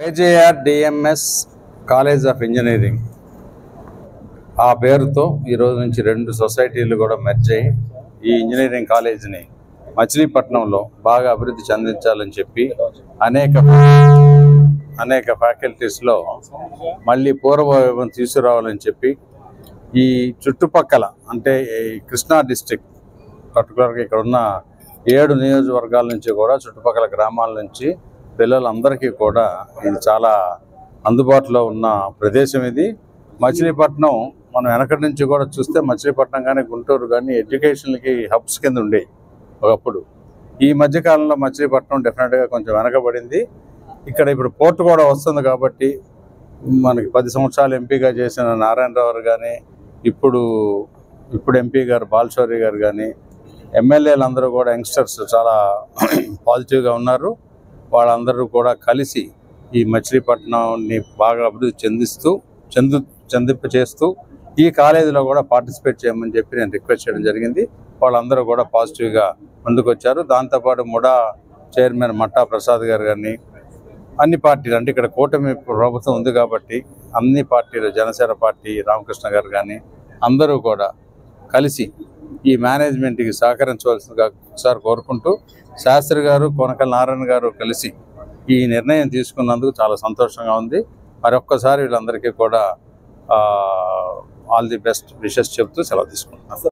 AJR DMs college of engineering ఆ పేరుతో ఈ రోజు నుంచి 2 సొసైటీలు కూడా మెర్జ్ అయ్యి ఈ ఇంజనీరింగ్ కాలేజీని మచిలీపట్నంలో బాగా అభివృద్ధి చెందించాలని చెప్పి అనేక ఫ్యాకల్టీస్లో మళ్ళీ పూర్వవైభవం తీసుకురావాలని చెప్పి ఈ చుట్టుపక్కల అంటే కృష్ణా డిస్ట్రిక్ట్ పర్టికులర్గా ఇక్కడ ఉన్న 7 నియోజకవర్గాల నుంచి కూడా చుట్టుపక్కల గ్రామాల నుంచి పిల్లలందరికీ కూడా ఇది చాలా అందుబాటులో ఉన్న ప్రదేశం. ఇది మచిలీపట్నం మనం వెనకటి నుంచి కూడా చూస్తే మచిలీపట్నం కానీ గుంటూరు కానీ ఎడ్యుకేషన్కి హబ్స్ కింద ఉండేవి ఒకప్పుడు. ఈ మధ్యకాలంలో మచిలీపట్నం డెఫినెట్గా కొంచెం వెనకబడింది. ఇక్కడ ఇప్పుడు పోర్టు కూడా వస్తుంది కాబట్టి మనకి 10 సంవత్సరాలు ఎంపీగా చేసిన నారాయణరావు కానీ ఇప్పుడు ఎంపీ గారు బాలశౌరి గారు కానీ ఎమ్మెల్యేలు అందరూ కూడా యంగ్స్టర్స్ చాలా పాజిటివ్గా ఉన్నారు. వాళ్ళందరూ కూడా కలిసి ఈ మచిలీపట్నాన్ని బాగా అభివృద్ధి చెందింప చేస్తూ ఈ కాలేజీలో కూడా పార్టిసిపేట్ చేయమని చెప్పి నేను రిక్వెస్ట్ చేయడం జరిగింది. వాళ్ళందరూ కూడా పాజిటివ్గా ముందుకొచ్చారు. దాంతోపాటు ముడా చైర్మన్ మట్టా ప్రసాద్ గారు కానీ అన్ని పార్టీలు అంటే ఇక్కడ కూటమి ప్రభుత్వం ఉంది కాబట్టి అన్ని పార్టీలు జనసేన పార్టీ రామకృష్ణ గారు కానీ అందరూ కూడా కలిసి ఈ మేనేజ్మెంట్కి సహకరించవలసిందిగా ఒకసారి కోరుకుంటూ శాస్త్రి గారు కొనకల నారాయణ గారు కలిసి ఈ నిర్ణయం తీసుకున్నందుకు చాలా సంతోషంగా ఉంది. మరొక్కసారి వీళ్ళందరికీ కూడా ఆల్ ది బెస్ట్ విషెస్ చెప్తూ సెలవు తీసుకుంటున్నాను.